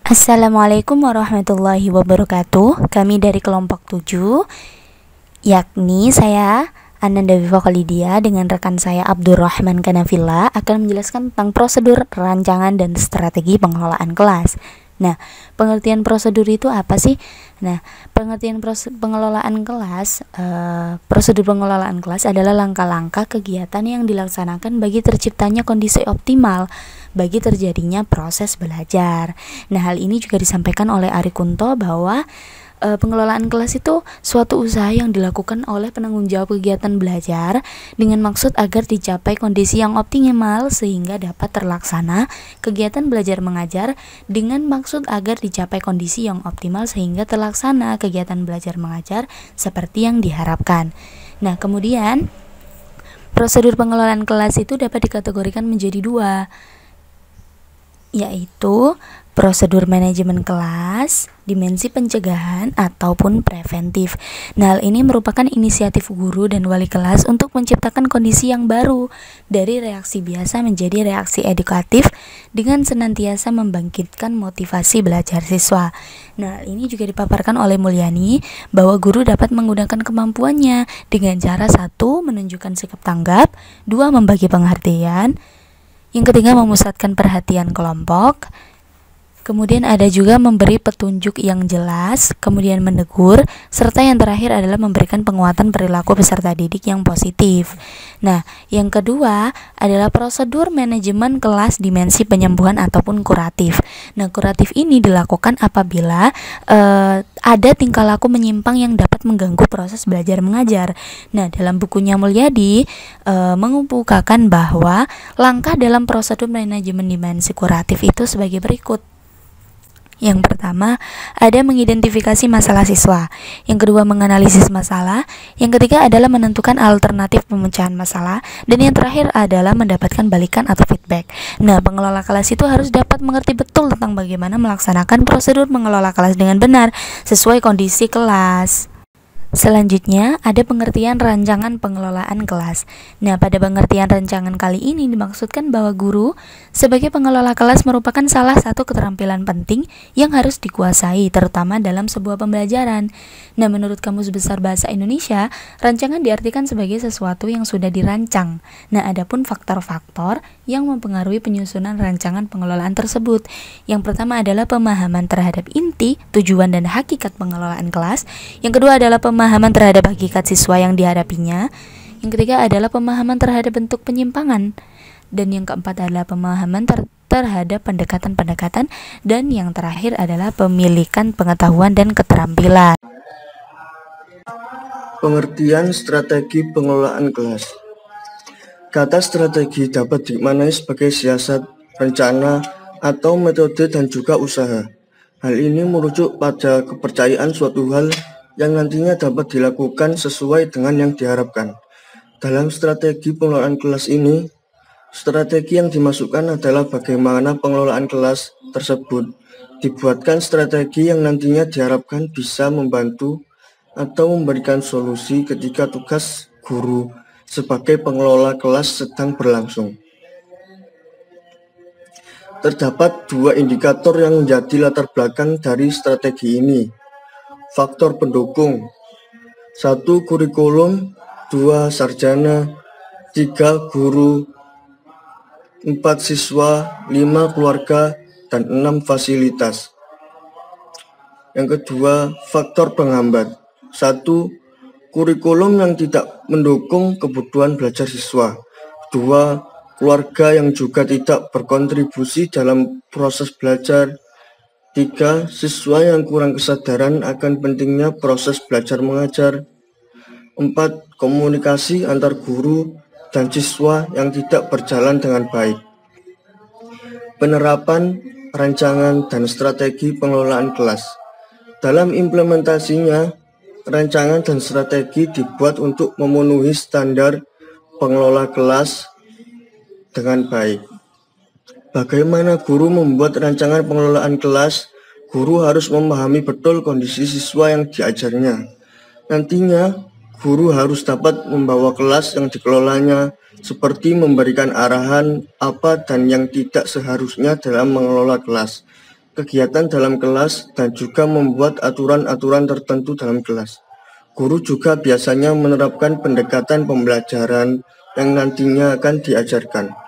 Assalamualaikum warahmatullahi wabarakatuh. Kami dari kelompok 7, yakni saya Ananda Viva Khalidia dengan rekan saya Abdurrahman Kanafila akan menjelaskan tentang prosedur, rancangan, dan strategi pengelolaan kelas. Nah, pengertian prosedur itu apa sih? Nah, pengertian prosedur pengelolaan kelas adalah langkah-langkah kegiatan yang dilaksanakan bagi terciptanya kondisi optimal bagi terjadinya proses belajar. Nah, hal ini juga disampaikan oleh Ari Kunto bahwa pengelolaan kelas itu suatu usaha yang dilakukan oleh penanggung jawab kegiatan belajar dengan maksud agar dicapai kondisi yang optimal sehingga dapat terlaksana kegiatan belajar mengajar dengan maksud agar dicapai kondisi yang optimal sehingga terlaksana kegiatan belajar mengajar seperti yang diharapkan. Nah, kemudian prosedur pengelolaan kelas itu dapat dikategorikan menjadi dua, yaitu prosedur manajemen kelas, dimensi pencegahan ataupun preventif. Nah, hal ini merupakan inisiatif guru dan wali kelas untuk menciptakan kondisi yang baru dari reaksi biasa menjadi reaksi edukatif dengan senantiasa membangkitkan motivasi belajar siswa. Nah, ini juga dipaparkan oleh Mulyani bahwa guru dapat menggunakan kemampuannya dengan cara 1. Menunjukkan sikap tanggap, 2. Membagi pengertian, yang ketiga memusatkan perhatian kelompok. Kemudian ada juga memberi petunjuk yang jelas, kemudian menegur, serta yang terakhir adalah memberikan penguatan perilaku peserta didik yang positif. Nah, yang kedua adalah prosedur manajemen kelas dimensi penyembuhan ataupun kuratif. Nah, kuratif ini dilakukan apabila ada tingkah laku menyimpang yang dapat mengganggu proses belajar mengajar. Nah, dalam bukunya Mulyadi mengemukakan bahwa langkah dalam prosedur manajemen dimensi kuratif itu sebagai berikut. Yang pertama, ada mengidentifikasi masalah siswa. Yang kedua, menganalisis masalah. Yang ketiga adalah menentukan alternatif pemecahan masalah. Dan yang terakhir adalah mendapatkan balikan atau feedback. Nah, pengelola kelas itu harus dapat mengerti betul tentang bagaimana melaksanakan prosedur mengelola kelas dengan benar sesuai kondisi kelas. Selanjutnya, ada pengertian rancangan pengelolaan kelas. Nah, pada pengertian rancangan kali ini dimaksudkan bahwa guru sebagai pengelola kelas merupakan salah satu keterampilan penting yang harus dikuasai, terutama dalam sebuah pembelajaran. Nah, menurut Kamus Besar Bahasa Indonesia, rancangan diartikan sebagai sesuatu yang sudah dirancang. Nah, adapun faktor-faktor yang mempengaruhi penyusunan rancangan pengelolaan tersebut. Yang pertama adalah pemahaman terhadap inti, tujuan, dan hakikat pengelolaan kelas. Yang kedua adalah pemahaman terhadap hakikat siswa yang dihadapinya. Yang ketiga adalah pemahaman terhadap bentuk penyimpangan. Dan yang keempat adalah pemahaman terhadap pendekatan-pendekatan. Dan yang terakhir adalah pemilikan pengetahuan dan keterampilan. Pengertian strategi pengelolaan kelas. Kata strategi dapat dimaknai sebagai siasat, rencana, atau metode dan juga usaha. Hal ini merujuk pada kepercayaan suatu hal yang nantinya dapat dilakukan sesuai dengan yang diharapkan. Dalam strategi pengelolaan kelas ini, strategi yang dimasukkan adalah bagaimana pengelolaan kelas tersebut dibuatkan strategi yang nantinya diharapkan bisa membantu atau memberikan solusi ketika tugas guru sebagai pengelola kelas sedang berlangsung. Terdapat dua indikator yang menjadi latar belakang dari strategi ini. Faktor pendukung: 1. Kurikulum, 2. Sarjana, 3. Guru, 4. Siswa, 5. Keluarga, dan 6. Fasilitas. Yang kedua, faktor penghambat: 1. Kurikulum yang tidak mendukung kebutuhan belajar siswa. 2. Keluarga yang juga tidak berkontribusi dalam proses belajar. 3. Siswa yang kurang kesadaran akan pentingnya proses belajar mengajar. 4. Komunikasi antar guru dan siswa yang tidak berjalan dengan baik. Penerapan, rancangan, dan strategi pengelolaan kelas. Dalam implementasinya, rancangan dan strategi dibuat untuk memenuhi standar pengelola kelas dengan baik. Bagaimana guru membuat rancangan pengelolaan kelas? Guru harus memahami betul kondisi siswa yang diajarnya. Nantinya, guru harus dapat membawa kelas yang dikelolanya, seperti memberikan arahan apa dan yang tidak seharusnya dalam mengelola kelas. kegiatan dalam kelas dan juga membuat aturan-aturan tertentu dalam kelas. Guru juga biasanya menerapkan pendekatan pembelajaran yang nantinya akan diajarkan.